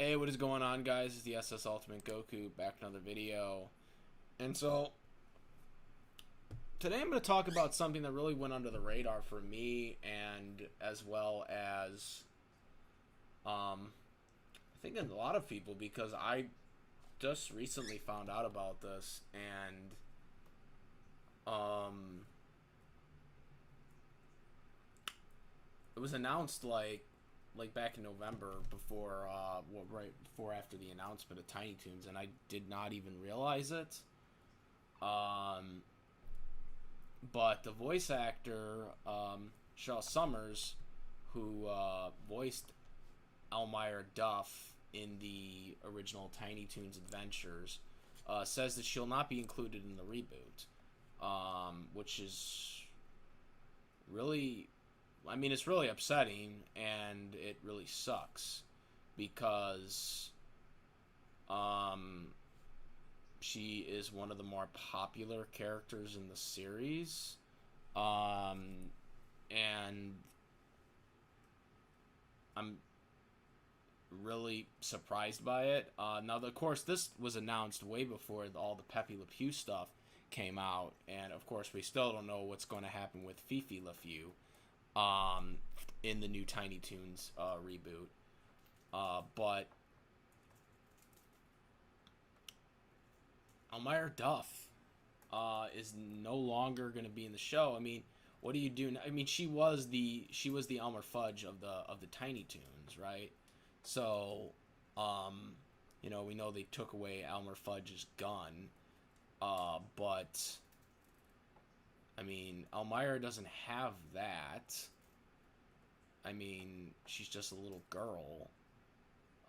Hey, what is going on, guys? It's the SS Ultimate Goku back with another video. And so, today I'm going to talk about something that really went under the radar for me, and as well as, I think a lot of people, because I just recently found out about this, and, um, it was announced like back in November before right before after the announcement of Tiny Toons, and I did not even realize it. Um, but the voice actor Shaw Summers, who voiced Elmyra Duff in the original Tiny Toons adventures, says that she'll not be included in the reboot, which is really, I mean, it's really upsetting, and it really sucks because um, she is one of the more popular characters in the series, um, and I'm really surprised by it. Now, of course, this was announced way before all the Pepe Le Pew stuff came out, and of course, we still don't know what's going to happen with Fifi Le Pew in the new Tiny Toons reboot. But Elmyra Duff is no longer going to be in the show. I mean, what do you do? I mean, she was the Elmer Fudge of the Tiny Toons, right? So, we know they took away Elmer Fudge's gun, but I mean, Elmyra doesn't have that. I mean, she's just a little girl.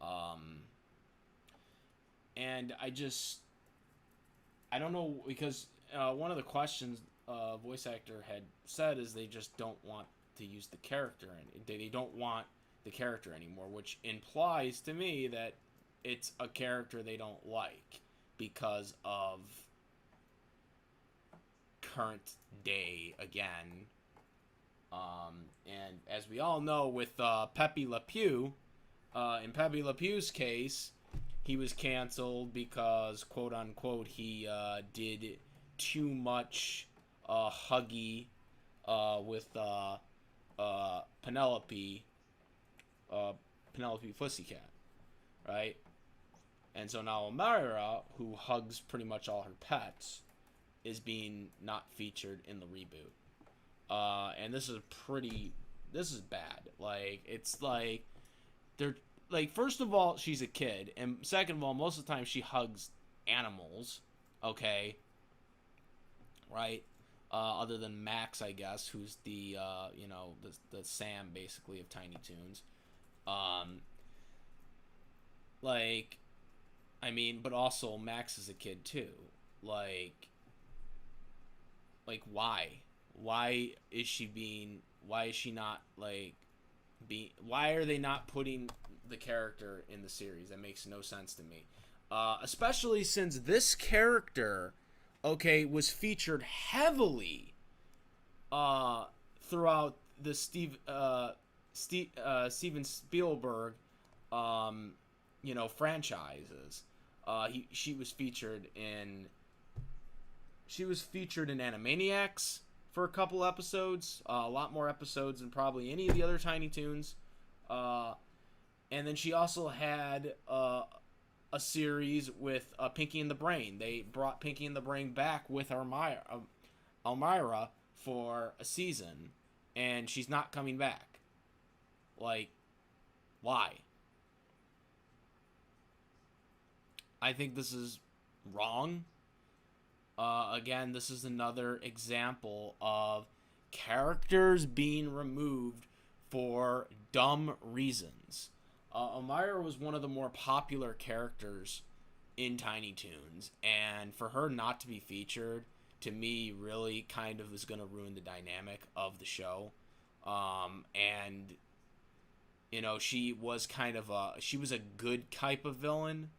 Um, and I don't know, because one of the questions voice actor had said is they just don't want to use the character, and they don't want the character anymore, which implies to me that it's a character they don't like because of current day again. And as we all know, with Pepe Le Pew, in Pepe Le Pew's case, he was canceled because, quote unquote, he did too much huggy with Penelope, Penelope Pussycat, right? And so now Elmyra, who hugs pretty much all her pets, is being not featured in the reboot. And this is bad. Like, it's like, they're, like, first of all, she's a kid, and second of all, most of the time she hugs animals, okay? Right? Other than Max, I guess, who's the Sam, basically, of Tiny Toons. Um, like, I mean, but also Max is a kid, too. Why? Why is she not, why are they not putting the character in the series? That makes no sense to me. Especially since this character, okay, was featured heavily throughout the Steven Spielberg, franchises. She was featured in Animaniacs for a couple episodes, a lot more episodes than probably any of the other Tiny Toons. And then she also had a series with Pinky and the Brain. They brought Pinky and the Brain back with Elmyra for a season, and she's not coming back. Like, why? I think this is wrong. Again, this is another example of characters being removed for dumb reasons. Elmyra was one of the more popular characters in Tiny Toons, and for her not to be featured, to me, really kind of is going to ruin the dynamic of the show. And, she was she was a good type of villain,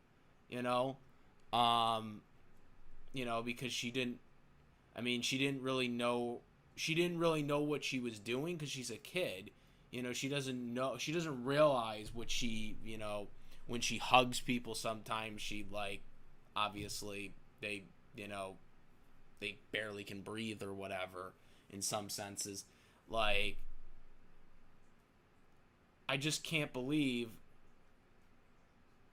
you know? Um, because she didn't really know what she was doing because she's a kid. She doesn't realize when she hugs people, sometimes she like obviously they you know they barely can breathe or whatever in some senses. Like, I just can't believe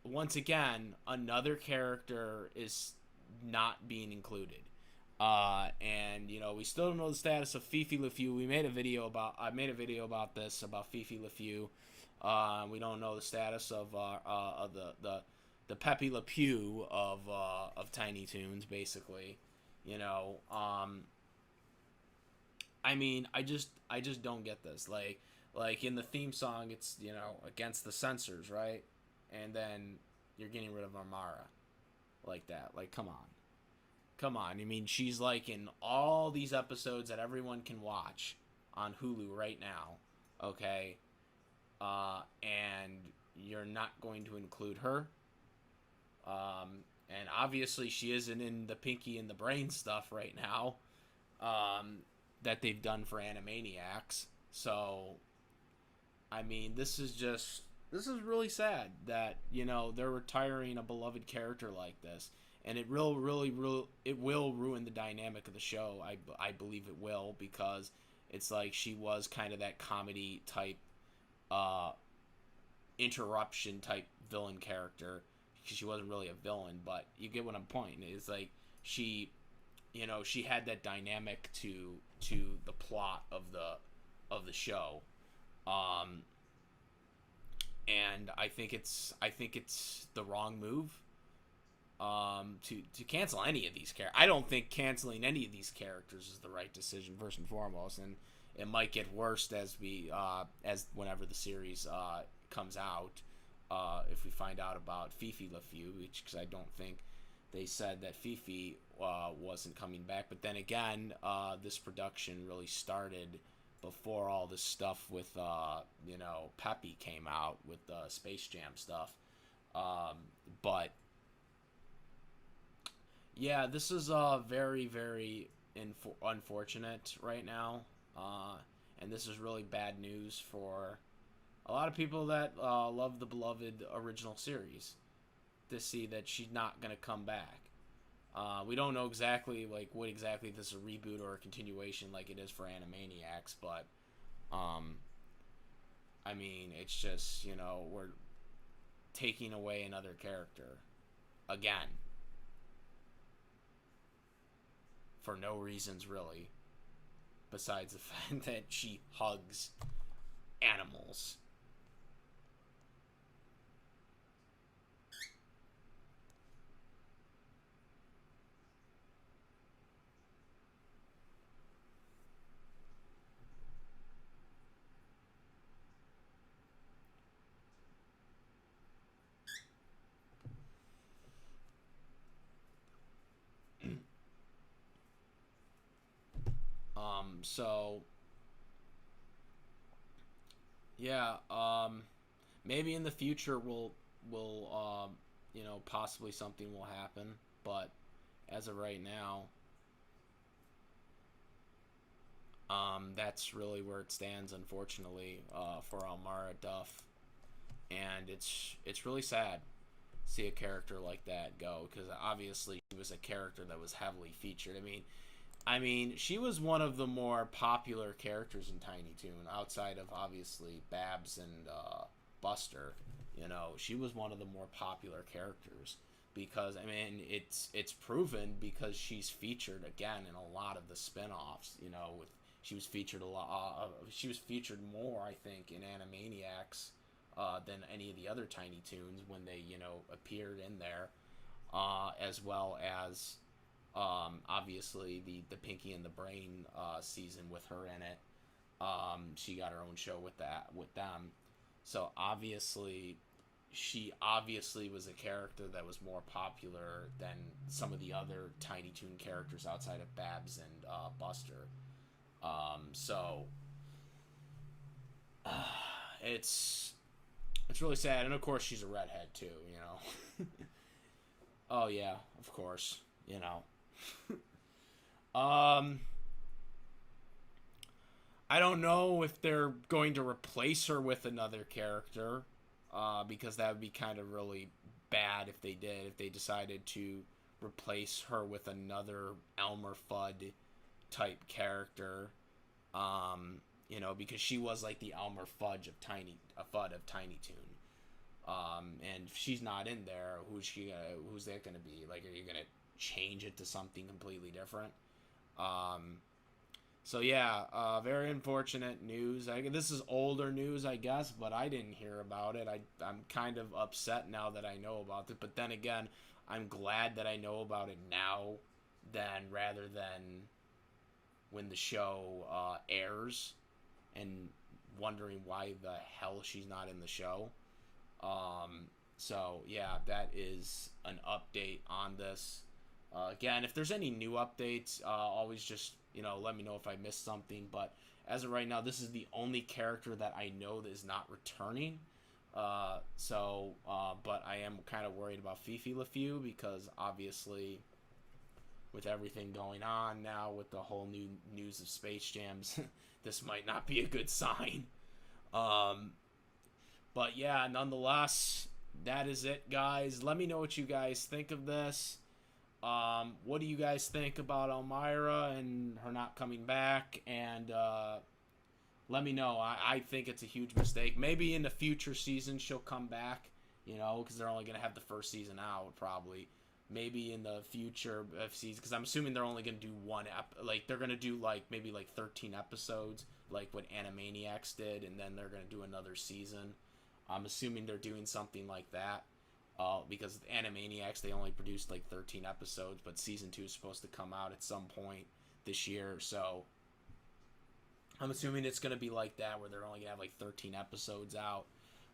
once again another character is not being included. And we still don't know the status of Fifi LeFew. I made a video about this, about Fifi LeFew. We don't know the status of the Pepe Le Pew of Tiny Toons, basically. I mean, I just don't get this. Like in the theme song, it's against the censors, right? And then you're getting rid of Elmyra like that. Like, come on. Come on. I mean, she's like in all these episodes that everyone can watch on Hulu right now. Okay? And you're not going to include her. And obviously she isn't in the Pinky and the Brain stuff right now. That they've done for Animaniacs. So, I mean, this is really sad that, they're retiring a beloved character like this. And it will ruin the dynamic of the show. I believe it will, because it's like she was kind of that comedy type, interruption type villain character. Because she wasn't really a villain, but you get what I'm pointing. It's like she had that dynamic to the plot of the show. And I think it's the wrong move. To cancel any of these characters. I don't think canceling any of these characters is the right decision, first and foremost, and it might get worse as whenever the series comes out, if we find out about Fifi LeFew, because I don't think they said that Fifi wasn't coming back. But then again, this production really started before all this stuff with Peppy came out with the Space Jam stuff. But yeah, this is very, very unfortunate right now, and this is really bad news for a lot of people that love the beloved original series, to see that she's not going to come back. We don't know exactly what exactly if this is a reboot or a continuation like it is for Animaniacs, but I mean, it's just, we're taking away another character again. For no reasons, really, besides the fact that she hugs animals. So yeah, maybe in the future we'll possibly something will happen, but as of right now, that's really where it stands, unfortunately, for Elmyra Duff, and it's really sad to see a character like that go, because obviously she was a character that was heavily featured. I mean, she was one of the more popular characters in Tiny Toon, outside of obviously Babs and Buster. She was one of the more popular characters, because it's proven, because she's featured again in a lot of the spin-offs. She was featured a lot. She was featured more, I think, in Animaniacs than any of the other Tiny Toons when they appeared in there, as well as. Obviously the Pinky and the Brain season with her in it. She got her own show with them. So obviously she was a character that was more popular than some of the other Tiny Toon characters outside of Babs and Buster. So it's really sad, and of course she's a redhead too. Oh yeah, of course. I don't know if they're going to replace her with another character. because that would be kind of really bad if they did, if they decided to replace her with another Elmer Fudd type character. Because she was like the Elmer Fudd of Tiny Toon. And if she's not in there, who's that gonna be? Like, are you gonna change it to something completely different? So yeah, very unfortunate news. This is older news, I guess, but I didn't hear about it. I'm kind of upset now that I know about it. But then again, I'm glad that I know about it now, rather than when the show airs, and wondering why the hell she's not in the show. So yeah, that is an update on this. Again, if there's any new updates, always just let me know if I missed something. But as of right now, this is the only character that I know that is not returning. But I am kind of worried about Fifi LaFew, because obviously, with everything going on now with the whole new news of Space Jams, this might not be a good sign. But yeah, nonetheless, that is it, guys. Let me know what you guys think of this. What do you guys think about Elmyra and her not coming back? And let me know. I think it's a huge mistake. Maybe in the future season she'll come back, because they're only going to have the first season out, probably. Maybe in the future season, because I'm assuming they're only going to do they're going to do maybe 13 episodes, like what Animaniacs did, and then they're going to do another season. I'm assuming they're doing something like that, because Animaniacs, they only produced 13 episodes, but season 2 is supposed to come out at some point this year, so I'm assuming it's going to be like that, where they're only going to have 13 episodes out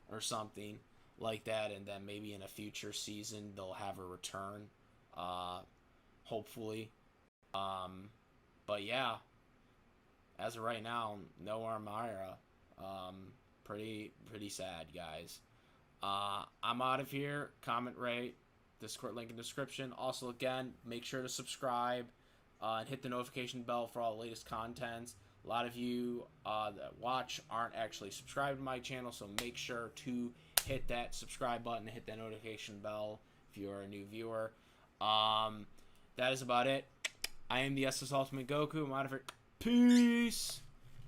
or something like that, and then maybe in a future season they'll have a return, hopefully. But yeah, as of right now, no Elmyra. Pretty sad, guys. I'm out of here. Comment, rate, Discord link in description. Also, again, make sure to subscribe and hit the notification bell for all the latest contents. A lot of you that watch aren't actually subscribed to my channel, so make sure to hit that subscribe button and hit that notification bell if you're a new viewer. That is about it. I am the SS Ultimate Goku. I'm out of here. Peace!